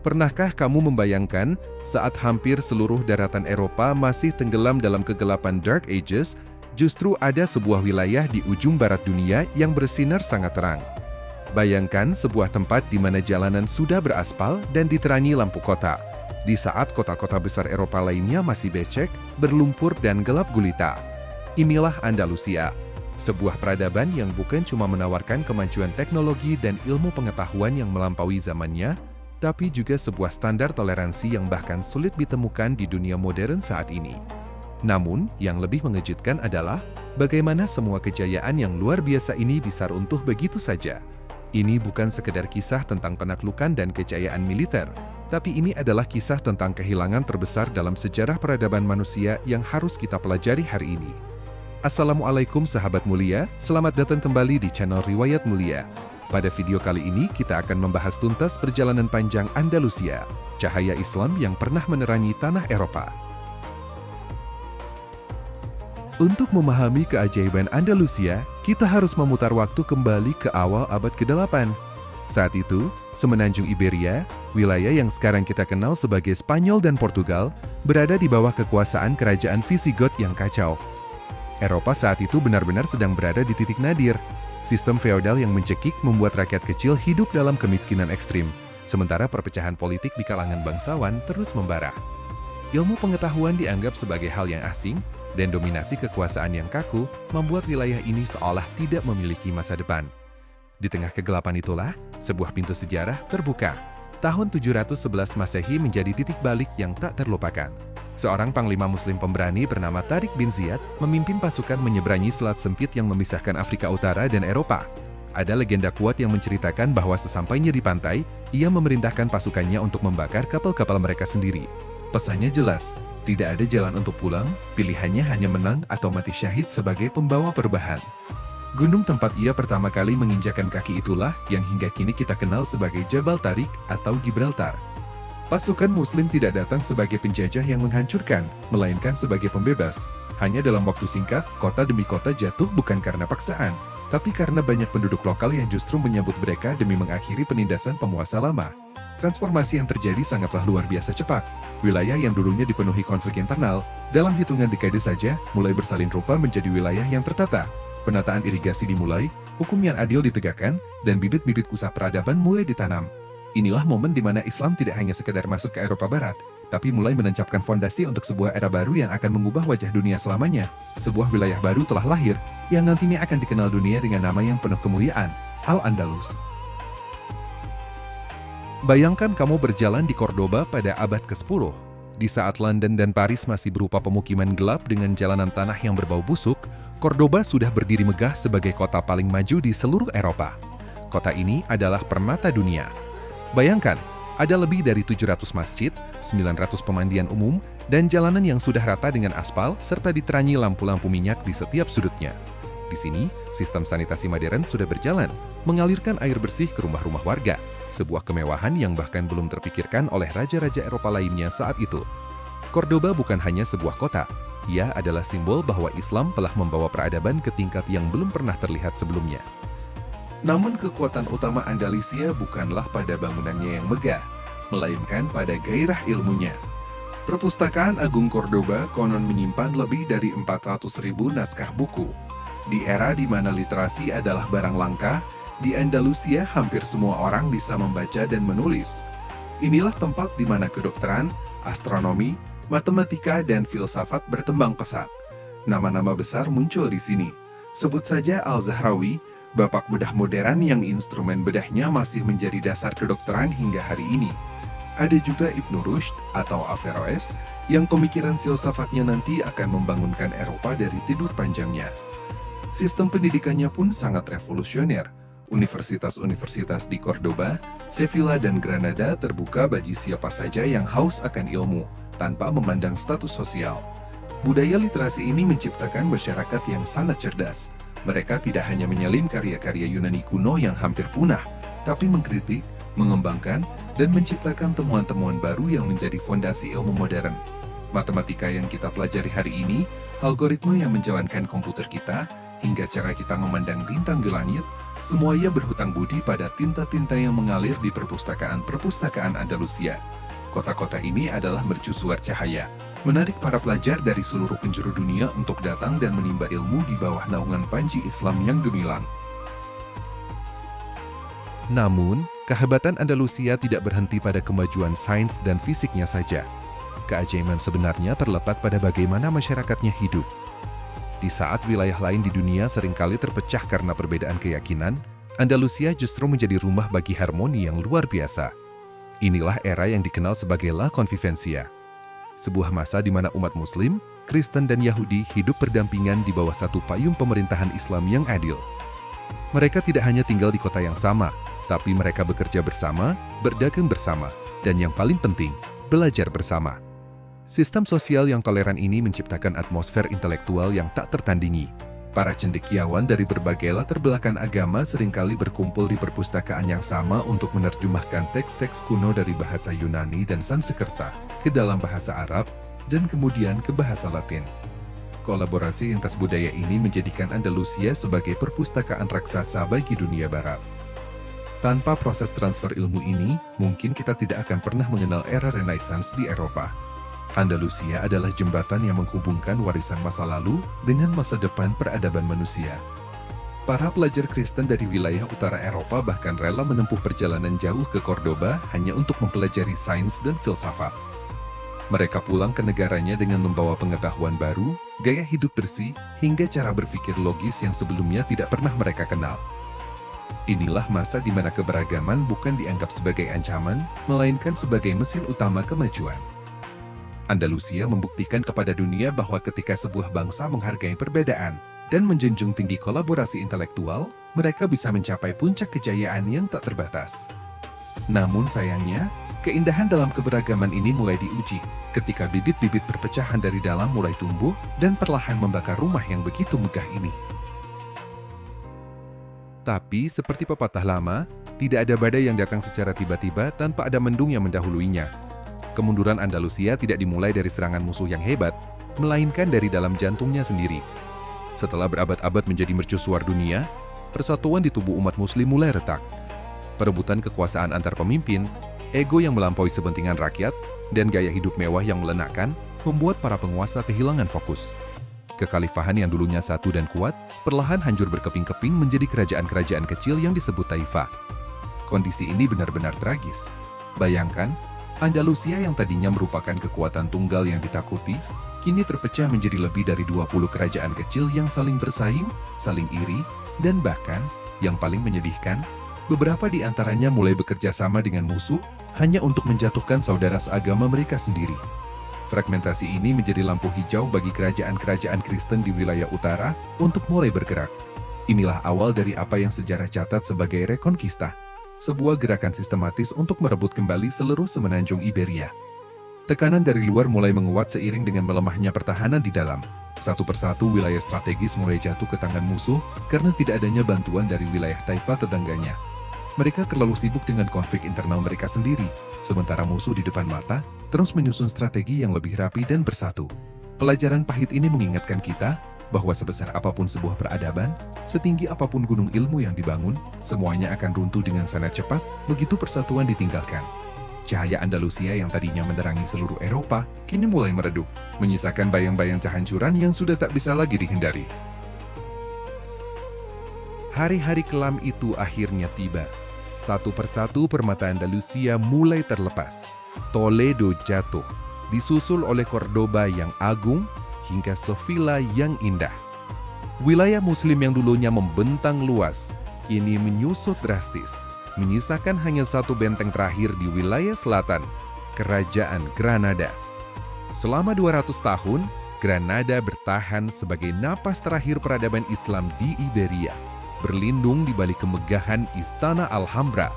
Pernahkah kamu membayangkan saat hampir seluruh daratan Eropa masih tenggelam dalam kegelapan Dark Ages, justru ada sebuah wilayah di ujung barat dunia yang bersinar sangat terang. Bayangkan sebuah tempat di mana jalanan sudah beraspal dan diterangi lampu kota, di saat kota-kota besar Eropa lainnya masih becek, berlumpur dan gelap gulita. Inilah Andalusia, sebuah peradaban yang bukan cuma menawarkan kemajuan teknologi dan ilmu pengetahuan yang melampaui zamannya, tapi juga sebuah standar toleransi yang bahkan sulit ditemukan di dunia modern saat ini. Namun, yang lebih mengejutkan adalah bagaimana semua kejayaan yang luar biasa ini bisa runtuh begitu saja. Ini bukan sekedar kisah tentang penaklukan dan kejayaan militer, tapi ini adalah kisah tentang kehilangan terbesar dalam sejarah peradaban manusia yang harus kita pelajari hari ini. Assalamualaikum sahabat mulia, selamat datang kembali di channel Riwayat Mulia. Pada video kali ini kita akan membahas tuntas perjalanan panjang Andalusia, cahaya Islam yang pernah menerangi tanah Eropa. Untuk memahami keajaiban Andalusia, kita harus memutar waktu kembali ke awal abad ke-8. Saat itu, semenanjung Iberia, wilayah yang sekarang kita kenal sebagai Spanyol dan Portugal, berada di bawah kekuasaan kerajaan Visigot yang kacau. Eropa saat itu benar-benar sedang berada di titik nadir. Sistem feodal yang mencekik membuat rakyat kecil hidup dalam kemiskinan ekstrim, sementara perpecahan politik di kalangan bangsawan terus membara. Ilmu pengetahuan dianggap sebagai hal yang asing, dan dominasi kekuasaan yang kaku membuat wilayah ini seolah tidak memiliki masa depan. Di tengah kegelapan itulah, sebuah pintu sejarah terbuka. Tahun 711 Masehi menjadi titik balik yang tak terlupakan. Seorang panglima muslim pemberani bernama Tariq bin Ziyad memimpin pasukan menyeberangi selat sempit yang memisahkan Afrika Utara dan Eropa. Ada legenda kuat yang menceritakan bahwa sesampainya di pantai, ia memerintahkan pasukannya untuk membakar kapal-kapal mereka sendiri. Pesannya jelas, tidak ada jalan untuk pulang, pilihannya hanya menang atau mati syahid sebagai pembawa perubahan. Gunung tempat ia pertama kali menginjakan kaki itulah yang hingga kini kita kenal sebagai Jabal Tariq atau Gibraltar. Pasukan Muslim tidak datang sebagai penjajah yang menghancurkan, melainkan sebagai pembebas. Hanya dalam waktu singkat, kota demi kota jatuh bukan karena paksaan, tapi karena banyak penduduk lokal yang justru menyambut mereka demi mengakhiri penindasan penguasa lama. Transformasi yang terjadi sangatlah luar biasa cepat. Wilayah yang dulunya dipenuhi konflik internal, dalam hitungan dekade saja, mulai bersalin rupa menjadi wilayah yang tertata. Penataan irigasi dimulai, hukum yang adil ditegakkan, dan bibit-bibit usaha peradaban mulai ditanam. Inilah momen di mana Islam tidak hanya sekedar masuk ke Eropa Barat, tapi mulai menancapkan fondasi untuk sebuah era baru yang akan mengubah wajah dunia selamanya. Sebuah wilayah baru telah lahir, yang nantinya akan dikenal dunia dengan nama yang penuh kemuliaan, Al-Andalus. Bayangkan kamu berjalan di Cordoba pada abad ke-10. Di saat London dan Paris masih berupa pemukiman gelap dengan jalanan tanah yang berbau busuk, Cordoba sudah berdiri megah sebagai kota paling maju di seluruh Eropa. Kota ini adalah permata dunia. Bayangkan, ada lebih dari 700 masjid, 900 pemandian umum, dan jalanan yang sudah rata dengan aspal serta diterangi lampu-lampu minyak di setiap sudutnya. Di sini, sistem sanitasi modern sudah berjalan, mengalirkan air bersih ke rumah-rumah warga, sebuah kemewahan yang bahkan belum terpikirkan oleh raja-raja Eropa lainnya saat itu. Cordoba bukan hanya sebuah kota, ia adalah simbol bahwa Islam telah membawa peradaban ke tingkat yang belum pernah terlihat sebelumnya. Namun kekuatan utama Andalusia bukanlah pada bangunannya yang megah, melainkan pada gairah ilmunya. Perpustakaan Agung Cordoba konon menyimpan lebih dari 400.000 naskah buku. Di era di mana literasi adalah barang langka, di Andalusia hampir semua orang bisa membaca dan menulis. Inilah tempat di mana kedokteran, astronomi, matematika, dan filsafat berkembang pesat. Nama-nama besar muncul di sini. Sebut saja Al-Zahrawi, bapak bedah modern yang instrumen bedahnya masih menjadi dasar kedokteran hingga hari ini. Ada juga Ibnu Rushd atau Averroes, yang pemikiran filsafatnya nanti akan membangunkan Eropa dari tidur panjangnya. Sistem pendidikannya pun sangat revolusioner. Universitas-universitas di Cordoba, Sevilla, dan Granada terbuka bagi siapa saja yang haus akan ilmu, tanpa memandang status sosial. Budaya literasi ini menciptakan masyarakat yang sangat cerdas. Mereka tidak hanya menyalin karya-karya Yunani kuno yang hampir punah, tapi mengkritik, mengembangkan, dan menciptakan temuan-temuan baru yang menjadi fondasi ilmu modern. Matematika yang kita pelajari hari ini, algoritma yang menjalankan komputer kita, hingga cara kita memandang bintang di langit, semuanya berhutang budi pada tinta-tinta yang mengalir di perpustakaan Andalusia. Kota-kota ini adalah mercusuar cahaya, menarik para pelajar dari seluruh penjuru dunia untuk datang dan menimba ilmu di bawah naungan panji Islam yang gemilang. Namun, kehebatan Andalusia tidak berhenti pada kemajuan sains dan fisiknya saja. Keajaiban sebenarnya terletak pada bagaimana masyarakatnya hidup. Di saat wilayah lain di dunia seringkali terpecah karena perbedaan keyakinan, Andalusia justru menjadi rumah bagi harmoni yang luar biasa. Inilah era yang dikenal sebagai La Convivencia. Sebuah masa di mana umat Muslim, Kristen, dan Yahudi hidup berdampingan di bawah satu payung pemerintahan Islam yang adil. Mereka tidak hanya tinggal di kota yang sama, tapi mereka bekerja bersama, berdagang bersama, dan yang paling penting, belajar bersama. Sistem sosial yang toleran ini menciptakan atmosfer intelektual yang tak tertandingi. Para cendekiawan dari berbagai latar belakang agama seringkali berkumpul di perpustakaan yang sama untuk menerjemahkan teks-teks kuno dari bahasa Yunani dan Sanskerta ke dalam bahasa Arab, dan kemudian ke bahasa Latin. Kolaborasi lintas budaya ini menjadikan Andalusia sebagai perpustakaan raksasa bagi dunia barat. Tanpa proses transfer ilmu ini, mungkin kita tidak akan pernah mengenal era Renaissance di Eropa. Andalusia adalah jembatan yang menghubungkan warisan masa lalu dengan masa depan peradaban manusia. Para pelajar Kristen dari wilayah utara Eropa bahkan rela menempuh perjalanan jauh ke Cordoba hanya untuk mempelajari sains dan filsafat. Mereka pulang ke negaranya dengan membawa pengetahuan baru, gaya hidup bersih, hingga cara berpikir logis yang sebelumnya tidak pernah mereka kenal. Inilah masa di mana keberagaman bukan dianggap sebagai ancaman, melainkan sebagai mesin utama kemajuan. Andalusia membuktikan kepada dunia bahwa ketika sebuah bangsa menghargai perbedaan dan menjunjung tinggi kolaborasi intelektual, mereka bisa mencapai puncak kejayaan yang tak terbatas. Namun sayangnya, keindahan dalam keberagaman ini mulai diuji ketika bibit-bibit perpecahan dari dalam mulai tumbuh dan perlahan membakar rumah yang begitu megah ini. Tapi, seperti pepatah lama, tidak ada badai yang datang secara tiba-tiba tanpa ada mendung yang mendahuluinya. Kemunduran Andalusia tidak dimulai dari serangan musuh yang hebat, melainkan dari dalam jantungnya sendiri. Setelah berabad-abad menjadi mercusuar dunia, persatuan di tubuh umat Muslim mulai retak. Perebutan kekuasaan antar pemimpin, ego yang melampaui sepentingan rakyat, dan gaya hidup mewah yang melenakkan membuat para penguasa kehilangan fokus. Kekhalifahan yang dulunya satu dan kuat, perlahan hancur berkeping-keping menjadi kerajaan-kerajaan kecil yang disebut taifah. Kondisi ini benar-benar tragis. Bayangkan, Andalusia yang tadinya merupakan kekuatan tunggal yang ditakuti, kini terpecah menjadi lebih dari 20 kerajaan kecil yang saling bersaing, saling iri, dan bahkan, yang paling menyedihkan, beberapa di antaranya mulai bekerja sama dengan musuh hanya untuk menjatuhkan saudara seagama mereka sendiri. Fragmentasi ini menjadi lampu hijau bagi kerajaan-kerajaan Kristen di wilayah utara untuk mulai bergerak. Inilah awal dari apa yang sejarah catat sebagai Reconquista, sebuah gerakan sistematis untuk merebut kembali seluruh semenanjung Iberia. Tekanan dari luar mulai menguat seiring dengan melemahnya pertahanan di dalam. Satu persatu wilayah strategis mulai jatuh ke tangan musuh karena tidak adanya bantuan dari wilayah taifah tetangganya. Mereka terlalu sibuk dengan konflik internal mereka sendiri, sementara musuh di depan mata terus menyusun strategi yang lebih rapi dan bersatu. Pelajaran pahit ini mengingatkan kita bahwa sebesar apapun sebuah peradaban, setinggi apapun gunung ilmu yang dibangun, semuanya akan runtuh dengan sangat cepat begitu persatuan ditinggalkan. Cahaya Andalusia yang tadinya menerangi seluruh Eropa, kini mulai meredup, menyisakan bayang-bayang kehancuran yang sudah tak bisa lagi dihindari. Hari-hari kelam itu akhirnya tiba. Satu persatu permata Andalusia mulai terlepas. Toledo jatuh, disusul oleh Cordoba yang agung, hingga Sevilla yang indah. Wilayah Muslim yang dulunya membentang luas, kini menyusut drastis, menyisakan hanya satu benteng terakhir di wilayah selatan, Kerajaan Granada. Selama 200 tahun, Granada bertahan sebagai napas terakhir peradaban Islam di Iberia, berlindung di balik kemegahan Istana Alhambra.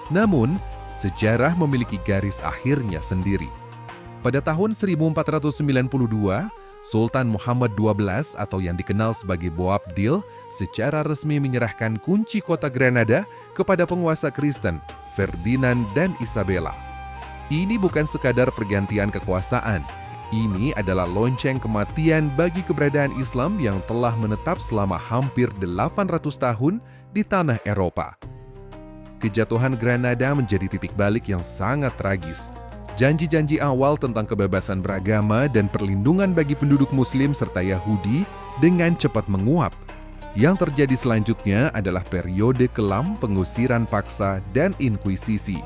Namun, sejarah memiliki garis akhirnya sendiri. Pada tahun 1492, Sultan Muhammad XII atau yang dikenal sebagai Boabdil secara resmi menyerahkan kunci kota Granada kepada penguasa Kristen, Ferdinand dan Isabella. Ini bukan sekadar pergantian kekuasaan, Ini adalah lonceng kematian bagi keberadaan Islam yang telah menetap selama hampir 800 tahun di tanah Eropa. Kejatuhan Granada menjadi titik balik yang sangat tragis. Janji-janji awal tentang kebebasan beragama dan perlindungan bagi penduduk Muslim serta Yahudi dengan cepat menguap. Yang terjadi selanjutnya adalah periode kelam, pengusiran paksa, dan inkuisisi.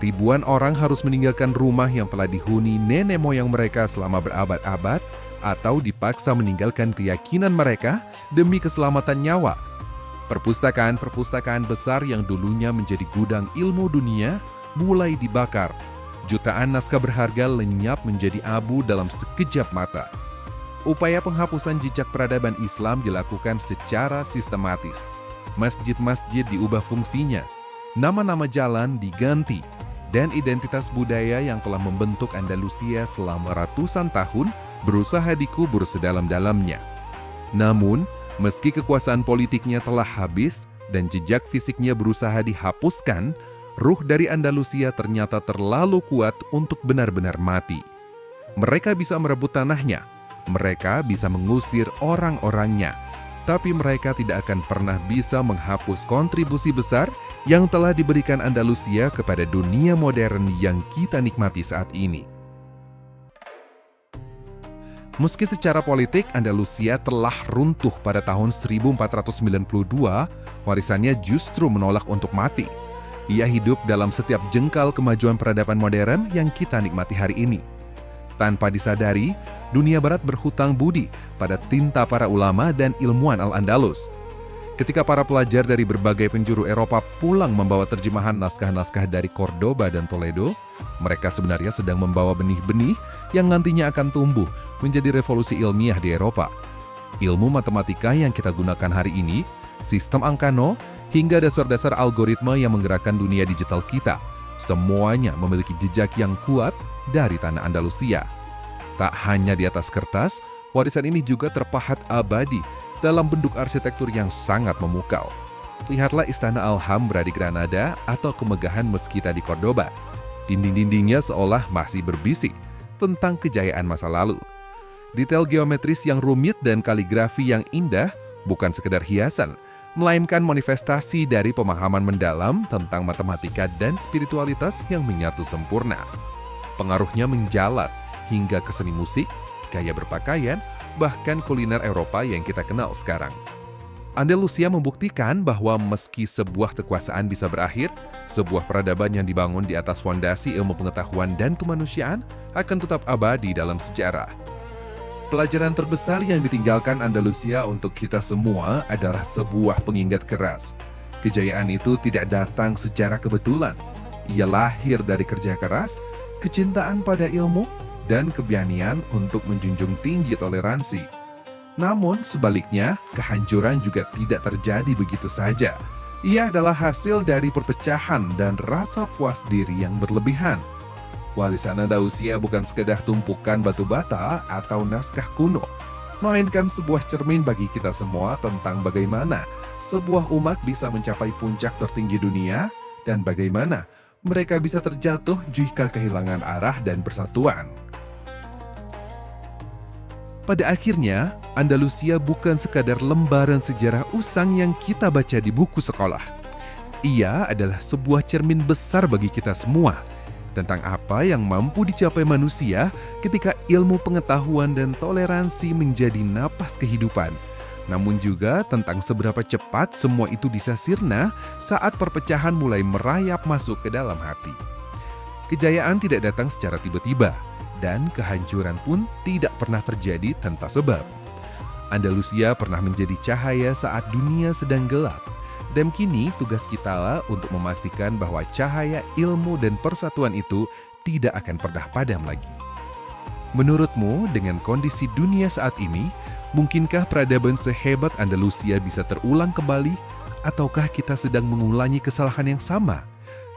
Ribuan orang harus meninggalkan rumah yang telah dihuni nenek moyang mereka selama berabad-abad atau dipaksa meninggalkan keyakinan mereka demi keselamatan nyawa. Perpustakaan-perpustakaan besar yang dulunya menjadi gudang ilmu dunia mulai dibakar. Jutaan naskah berharga lenyap menjadi abu dalam sekejap mata. Upaya penghapusan jejak peradaban Islam dilakukan secara sistematis. Masjid-masjid diubah fungsinya, nama-nama jalan diganti, dan identitas budaya yang telah membentuk Andalusia selama ratusan tahun berusaha dikubur sedalam-dalamnya. Namun, meski kekuasaan politiknya telah habis dan jejak fisiknya berusaha dihapuskan, ruh dari Andalusia ternyata terlalu kuat untuk benar-benar mati. Mereka bisa merebut tanahnya, mereka bisa mengusir orang-orangnya, tapi mereka tidak akan pernah bisa menghapus kontribusi besar yang telah diberikan Andalusia kepada dunia modern yang kita nikmati saat ini. Meski secara politik Andalusia telah runtuh pada tahun 1492, warisannya justru menolak untuk mati. Ia hidup dalam setiap jengkal kemajuan peradaban modern yang kita nikmati hari ini. Tanpa disadari, dunia barat berhutang budi pada tinta para ulama dan ilmuwan Al-Andalus. Ketika para pelajar dari berbagai penjuru Eropa pulang membawa terjemahan naskah-naskah dari Cordoba dan Toledo, mereka sebenarnya sedang membawa benih-benih yang nantinya akan tumbuh menjadi revolusi ilmiah di Eropa. Ilmu matematika yang kita gunakan hari ini, sistem angka nol, hingga dasar-dasar algoritma yang menggerakkan dunia digital kita, semuanya memiliki jejak yang kuat dari tanah Andalusia. Tak hanya di atas kertas, warisan ini juga terpahat abadi dalam bentuk arsitektur yang sangat memukau. Lihatlah Istana Alhambra di Granada atau kemegahan Mezquita di Cordoba. Dinding-dindingnya seolah masih berbisik tentang kejayaan masa lalu. Detail geometris yang rumit dan kaligrafi yang indah bukan sekedar hiasan, melainkan manifestasi dari pemahaman mendalam tentang matematika dan spiritualitas yang menyatu sempurna. Pengaruhnya menjalar hingga ke seni musik, gaya berpakaian, bahkan kuliner Eropa yang kita kenal sekarang. Andalusia membuktikan bahwa meski sebuah kekuasaan bisa berakhir, sebuah peradaban yang dibangun di atas fondasi ilmu pengetahuan dan kemanusiaan akan tetap abadi dalam sejarah. Pelajaran terbesar yang ditinggalkan Andalusia untuk kita semua adalah sebuah pengingat keras. Kejayaan itu tidak datang secara kebetulan. Ia lahir dari kerja keras, kecintaan pada ilmu, dan keberanian untuk menjunjung tinggi toleransi. Namun sebaliknya, kehancuran juga tidak terjadi begitu saja. Ia adalah hasil dari perpecahan dan rasa puas diri yang berlebihan. Warisan Andalusia bukan sekedar tumpukan batu bata atau naskah kuno, melainkan sebuah cermin bagi kita semua tentang bagaimana sebuah umat bisa mencapai puncak tertinggi dunia dan bagaimana mereka bisa terjatuh jika kehilangan arah dan persatuan. Pada akhirnya, Andalusia bukan sekadar lembaran sejarah usang yang kita baca di buku sekolah. Ia adalah sebuah cermin besar bagi kita semua tentang apa yang mampu dicapai manusia ketika ilmu pengetahuan dan toleransi menjadi napas kehidupan. Namun juga tentang seberapa cepat semua itu bisa sirna saat perpecahan mulai merayap masuk ke dalam hati. Kejayaan tidak datang secara tiba-tiba, dan kehancuran pun tidak pernah terjadi tanpa sebab. Andalusia pernah menjadi cahaya saat dunia sedang gelap, dan kini tugas kita lah untuk memastikan bahwa cahaya ilmu dan persatuan itu tidak akan pernah padam lagi. Menurutmu, dengan kondisi dunia saat ini, mungkinkah peradaban sehebat Andalusia bisa terulang kembali, ataukah kita sedang mengulangi kesalahan yang sama?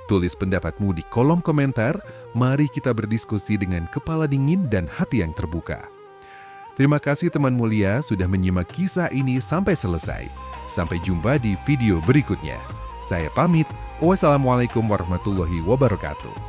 Tulis pendapatmu di kolom komentar. Mari kita berdiskusi dengan kepala dingin dan hati yang terbuka. Terima kasih teman mulia sudah menyimak kisah ini sampai selesai. Sampai jumpa di video berikutnya. Saya pamit. Wassalamualaikum warahmatullahi wabarakatuh.